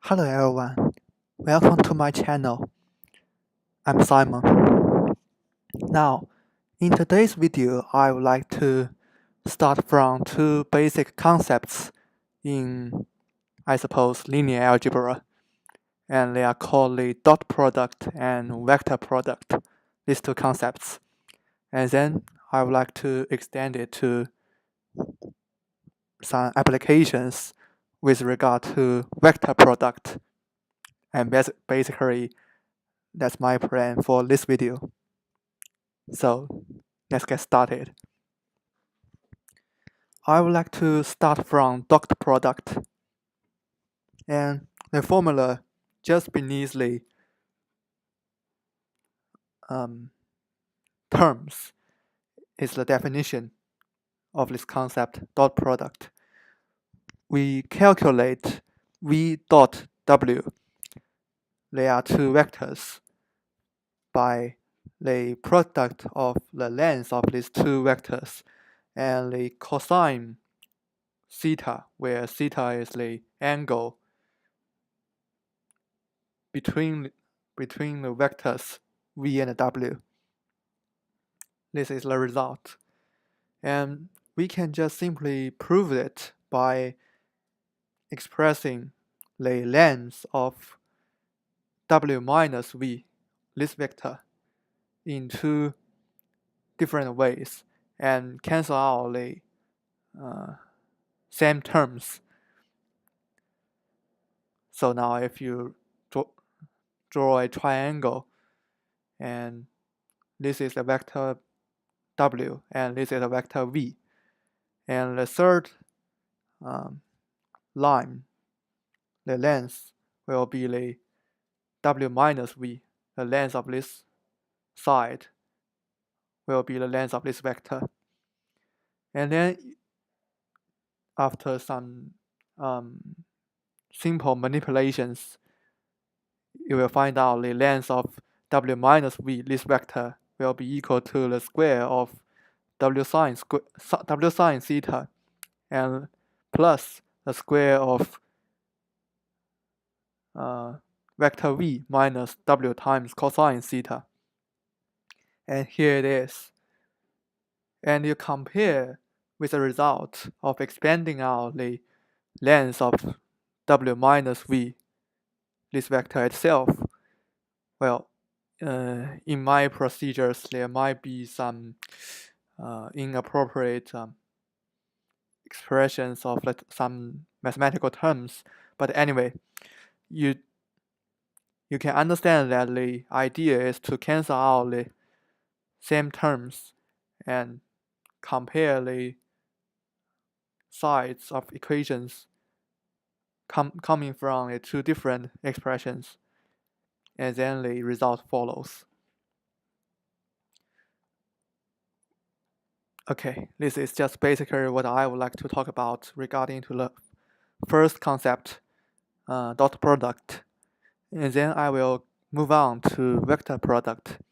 Hello everyone, welcome to my channel. I'm Simon. Now, in today's video, I would like to start from two basic concepts in, I suppose, linear algebra, and they are called the dot product and vector product, these two concepts. And then I would like to extend it to some applications with regard to vector product, and basically that's my plan for this video. So let's get started. I would like to start from dot product, and the formula just beneath the terms is the definition of this concept, dot product. We calculate v dot w, they are two vectors, by the product of the length of these two vectors and the cosine theta, where theta is the angle between the vectors v and w. This is the result. And we can just simply prove it by expressing the length of w minus v, this vector, in two different ways and cancel out the same terms. So now if you draw a triangle, and this is a vector w and this is a vector v, and the third line, the length will be the w minus v, the length of this side will be the length of this vector. And then after some simple manipulations, you will find out the length of w minus v, this vector, will be equal to the square of w sine theta and plus the square of vector v minus w times cosine theta. And here it is. And you compare with the result of expanding out the length of w minus v, this vector itself. Well, in my procedures, there might be some inappropriate expressions of some mathematical terms, but anyway, you can understand that the idea is to cancel out the same terms and compare the sides of equations coming from the two different expressions, and then the result follows. Okay, this is just basically what I would like to talk about regarding to the first concept, dot product, and then I will move on to vector product.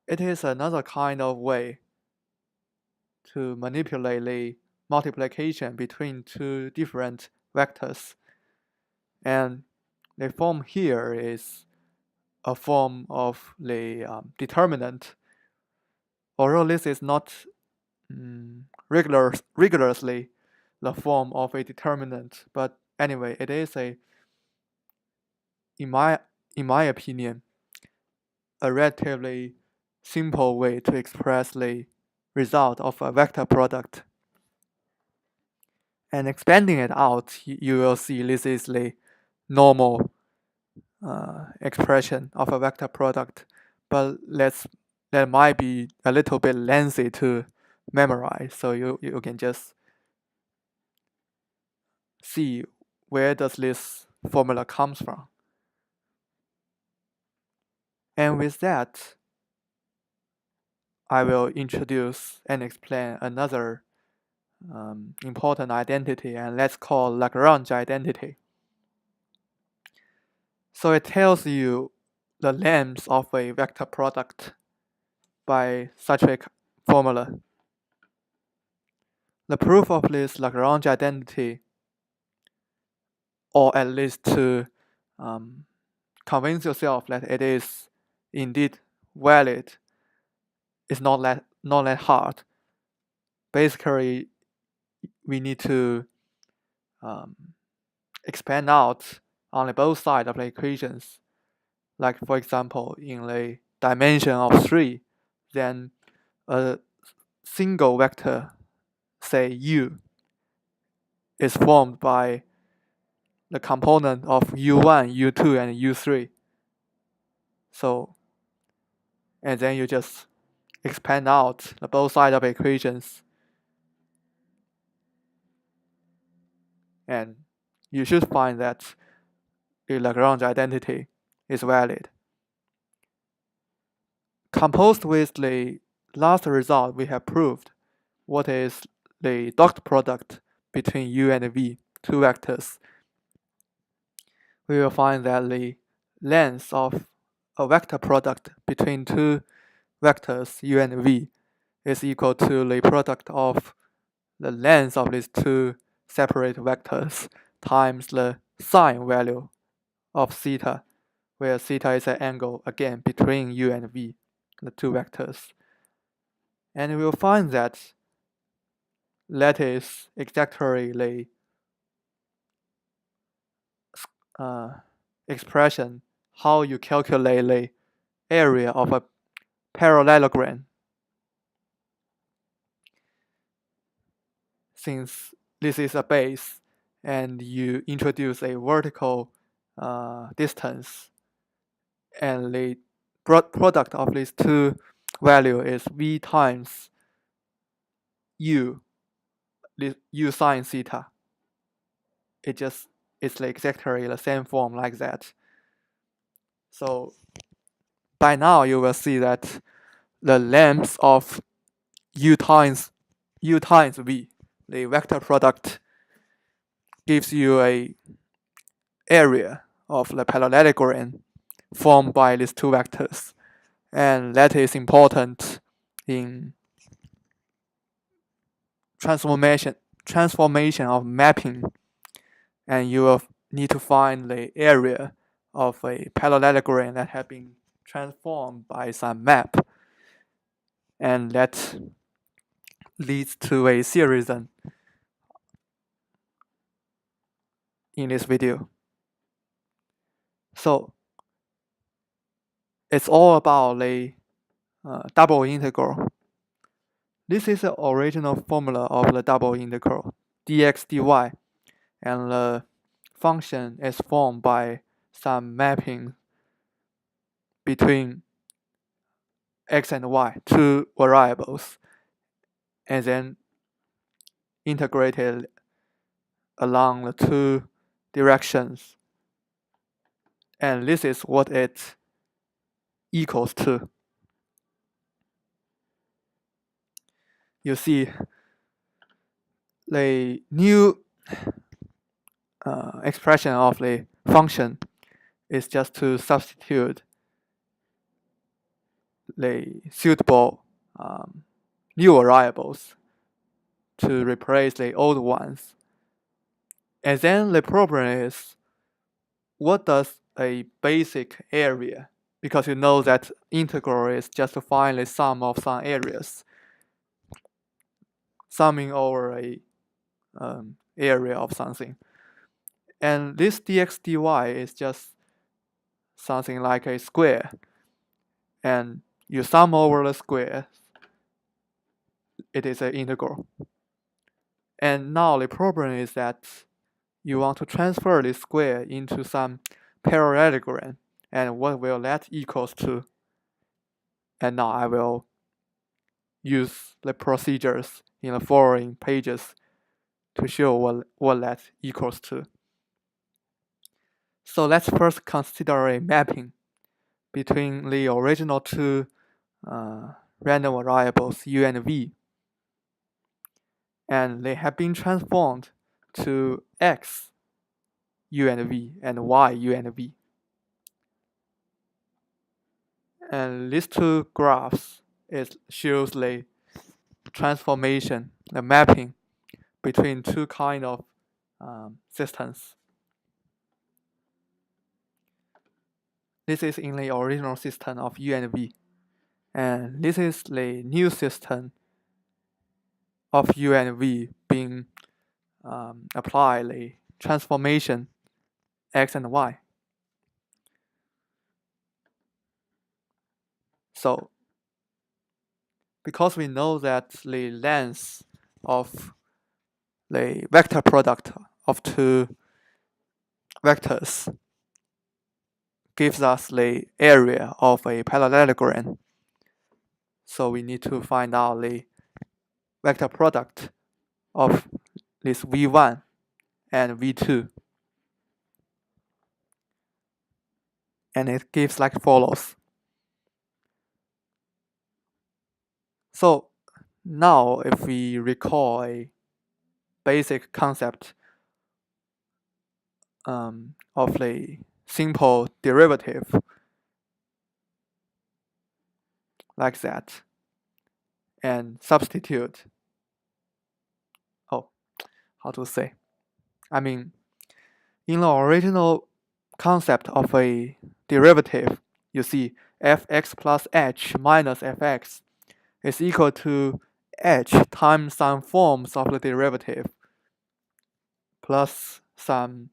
It is another kind of way to manipulate the multiplication between two different vectors, and the form here is a form of the determinant. Although this is not rigorously the form of a determinant, but anyway, it is in my opinion, a relatively simple way to express the result of a vector product. And expanding it out, you will see this is the normal expression of a vector product, but that might be a little bit lengthy to memorize, so you can just see where does this formula comes from. And with that, I will introduce and explain another important identity, and let's call Lagrange identity. So it tells you the length of a vector product by such a formula. The proof of this Lagrange identity or at least to convince yourself that it is indeed valid, is not that hard. Basically, we need to expand out on both sides of the equations. Like for example, in the dimension of 3, then a single vector, say u, is formed by the component of u1, u2, and u3. So, and then you just expand out the both sides of equations, and you should find that the Lagrange identity is valid. Composed with the last result, we have proved what is the dot product between u and v, two vectors. We will find that the length of a vector product between two vectors u and v is equal to the product of the length of these two separate vectors times the sine value of theta, where theta is an angle again between u and v, the two vectors. And we will find that is exactly the expression how you calculate the area of a parallelogram. Since this is a base and you introduce a vertical distance, and the product of these two value is v times u, this u sine theta. It's like exactly the same form like that. So by now you will see that the length of u times v, the vector product, gives you a area of the parallelogram formed by these two vectors, and that is important in transformation of mapping, and you will need to find the area of a parallelogram that has been transformed by some map, and that leads to a theorem in this video. So it's all about the double integral. This is the original formula of the double integral, dx dy, and the function is formed by some mapping between x and y, two variables, and then integrated along the two directions. And this is what it equals to. You see, the new expression of the function is just to substitute the suitable new variables to replace the old ones. And then the problem is, what does a basic area, because you know that integral is just to find the sum of some areas, summing over a area of something. And this dx dy is just something like a square, and you sum over the square, it is an integral. And now the problem is that you want to transfer this square into some parallelogram, and what will that equals to? And now I will use the procedures in the following pages to show what that equals to. So let's first consider a mapping between the original two random variables u and v, and they have been transformed to x u and v and y u and v. And these two graphs shows the transformation, the mapping between two kind of systems. This is in the original system of U and V. And this is the new system of U and V being applied the transformation x and y. So because we know that the length of the vector product of two vectors gives us the area of a parallelogram, so we need to find out the vector product of this v1 and v2, and it gives like follows. So now if we recall a basic concept of the simple derivative like that, and substitute, how to say, I mean, in the original concept of a derivative, you see fx plus h minus fx is equal to h times some forms of the derivative plus some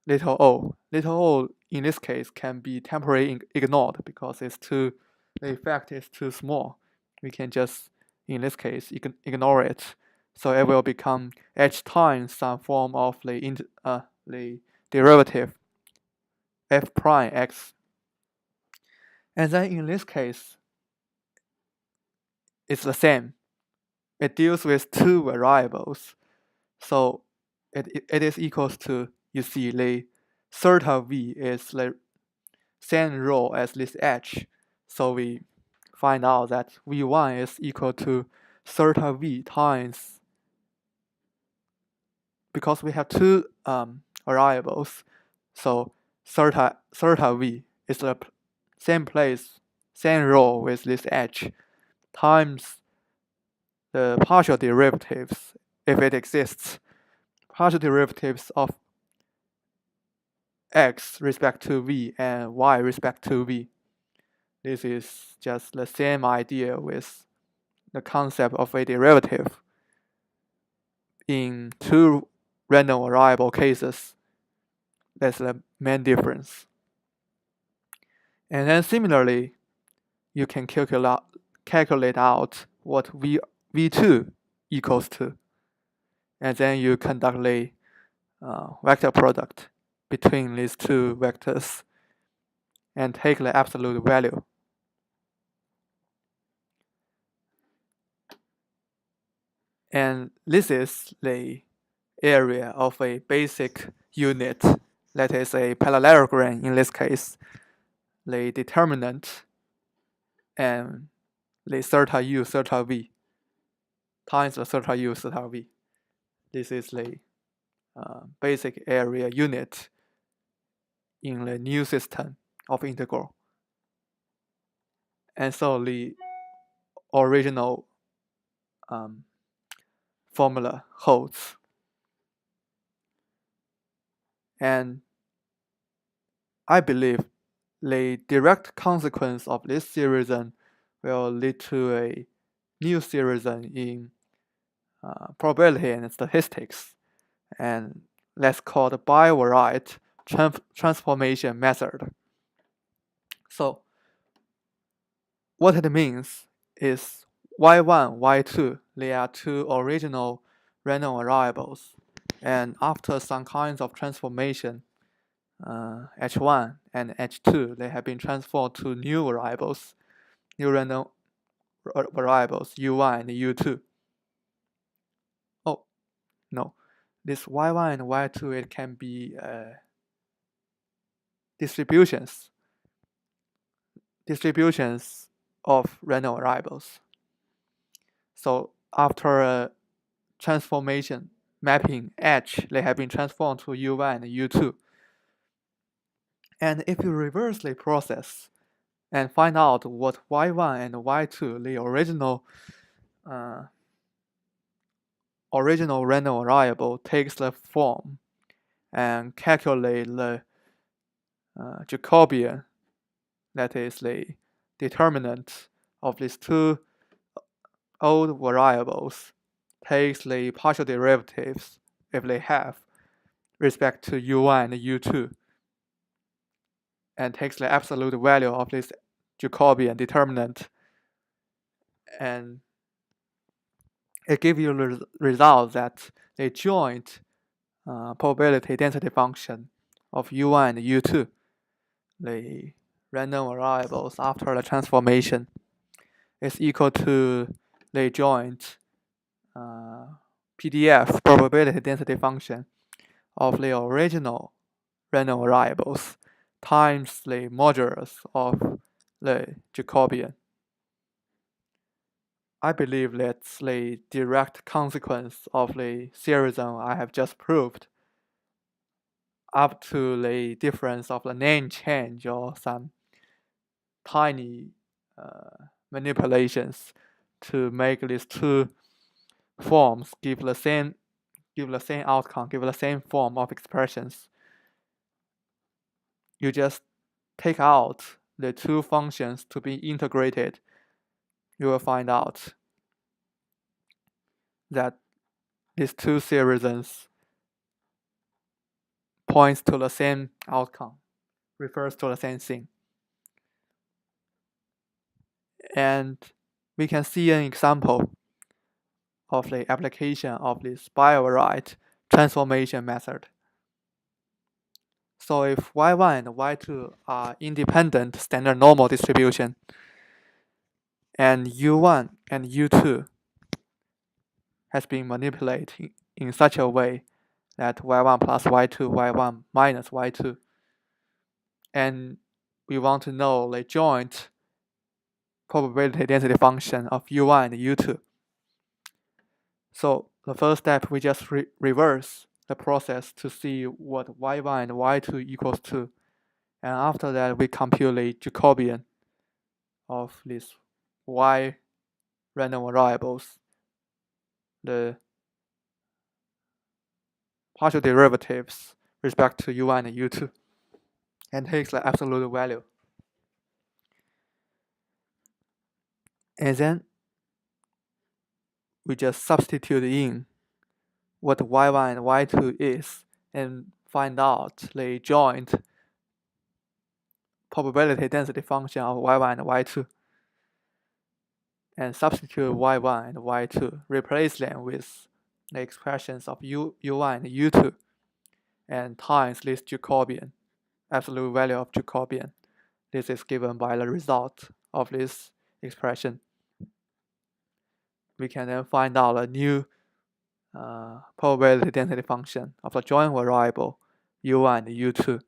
little o. Little o in this case can be temporarily ignored because the effect is too small. We can just, in this case, ignore it. So it will become h times some form of the derivative f prime x. And then in this case, it's the same. It deals with two variables. So it is equals to, you see, the theta v is the same rho as this h. So we find out that v1 is equal to theta v times, because we have two variables, so theta v is the same place, same rho with this h, times the partial derivatives, if it exists, partial derivatives of x respect to v and y respect to v. This is just the same idea with the concept of a derivative in two random variable cases. That's the main difference. And then similarly, you can calculate out what v2 equals to, and then you conduct the vector product between these two vectors and take the absolute value. And this is the area of a basic unit, that is a parallelogram in this case, the determinant and the theta u theta v times the theta u theta v. This is the basic area unit in the new system of integral. And so the original formula holds. And I believe the direct consequence of this theorem will lead to a new theorem in probability and statistics, and that's called the bivariate transformation method. So what it means is y1, y2, they are two original random variables, and after some kinds of transformation, h1 and h2, they have been transformed to new variables, new random variables, u1 and u2. Oh, no, this y1 and y2, it can be distributions of random variables. So after a transformation mapping h, they have been transformed to u1 and u2. And if you reverse the process and find out what y1 and y2, the original random variable, takes the form, and calculate the Jacobian that is the determinant of these two old variables, takes the partial derivatives, if they have, respect to u1 and u2, and takes the absolute value of this Jacobian determinant, and it gives you the result that the joint probability density function of u1 and u2, the random variables after the transformation, is equal to the joint PDF probability density function of the original random variables times the modulus of the Jacobian. I believe that's the direct consequence of the theorem I have just proved, up to the difference of the name change or some tiny manipulations to make these two forms give the same outcome, give the same form of expressions. You just take out the two functions to be integrated. You will find out that these two theorems points to the same outcome, refers to the same thing. And we can see an example of the application of this biovariate transformation method. So if y1 and y2 are independent standard normal distribution, and u1 and u2 has been manipulated in such a way that y1 plus y2, y1 minus y2, and we want to know the joint probability density function of u1 and u2. So the first step, we just reverse the process to see what y1 and y2 equals to, and after that we compute the Jacobian of these y random variables, the partial derivatives respect to u1 and u2, and takes the absolute value. And then we just substitute in what y1 and y2 is and find out the joint probability density function of y1 and y2, and substitute y1 and y2, replace them with the expressions of u1 and u2, and times this Jacobian, absolute value of Jacobian. This is given by the result of this expression. We can then find out a new probability density function of the joint variable u1 and u2.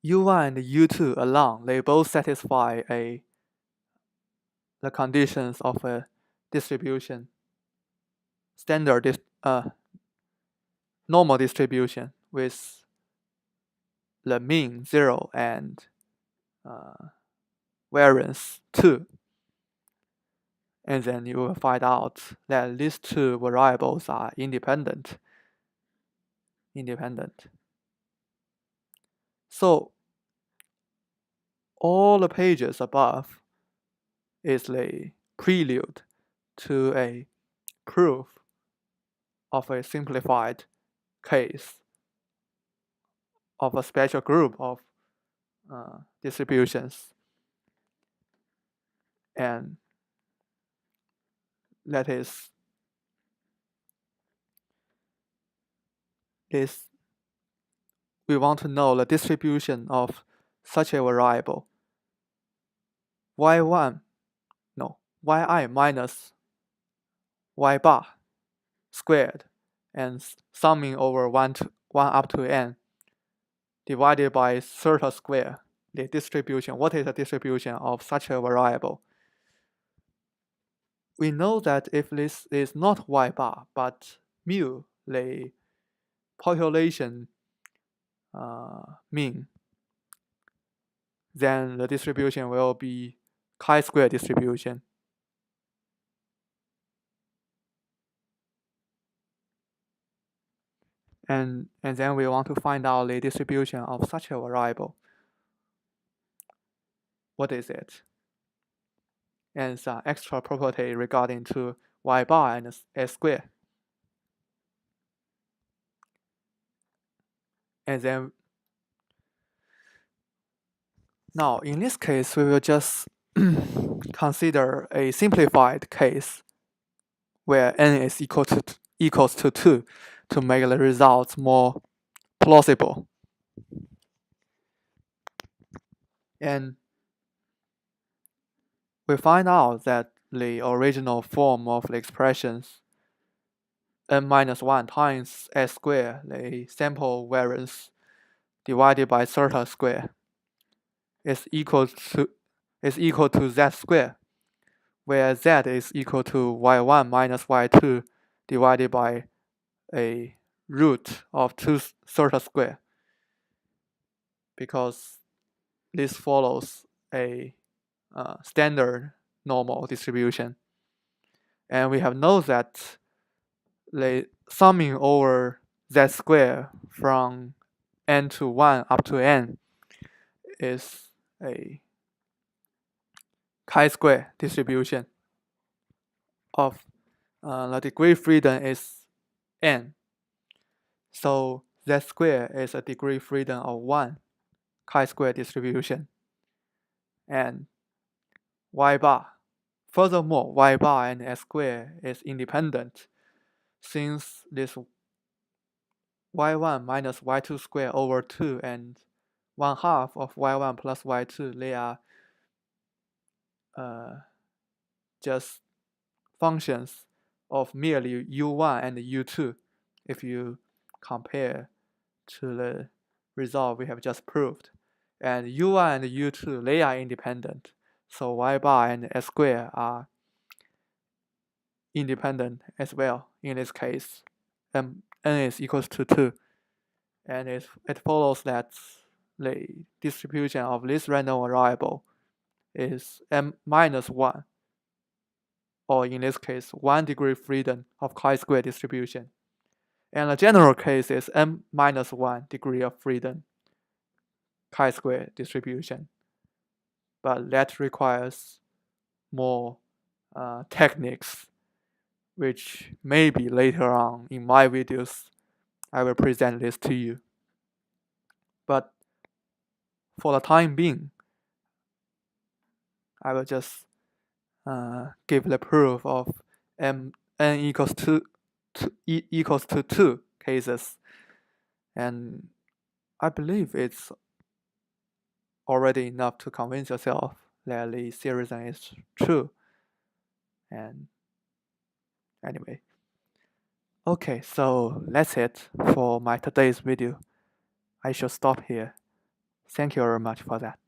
u1 and u2 alone, they both satisfy the conditions of a distribution, standard normal distribution with the mean 0 and variance 2. And then you will find out that these two variables are independent. So all the pages above is the prelude to a proof of a simplified case of a special group of distributions, and that is we want to know the distribution of such a variable yi minus y bar squared, and summing over 1 up to n divided by theta square, the distribution. What is the distribution of such a variable? We know that if this is not y bar but mu, the population mean, then the distribution will be chi-square distribution. and then we want to find out the distribution of such a variable. What is it? And some extra property regarding to y bar and s square. And then now in this case we will just consider a simplified case where n is equals to 2 to make the results more plausible. And we find out that the original form of the expressions n minus 1 times s squared, the sample variance divided by theta squared, is equal to z squared, where z is equal to y1 minus y2 divided by a root of 2 theta squared, because this follows a standard normal distribution. And we have known that the summing over z squared from n to 1 up to n is a chi-square distribution of the degree freedom is n. So z squared is a degree freedom of 1 chi-square distribution. And y bar. Furthermore, y bar and s squared is independent, since this y1 minus y2 squared over 2 and 1/2 of y1 plus y2, they are just functions of merely u1 and u2 if you compare to the result we have just proved. And u1 and u2, they are independent, so y bar and s squared are independent as well in this case. n is equals to 2, and it follows that the distribution of this random variable is m minus 1, or in this case 1 degree freedom of chi-square distribution. And the general case is m minus 1 degree of freedom chi-square distribution. But that requires more techniques, which maybe later on in my videos I will present this to you. But for the time being, I will just give the proof of n equals to 2 cases, and I believe it's already enough to convince yourself that the series is true. And anyway, okay, so that's it for my today's video. I shall stop here. Thank you very much for that.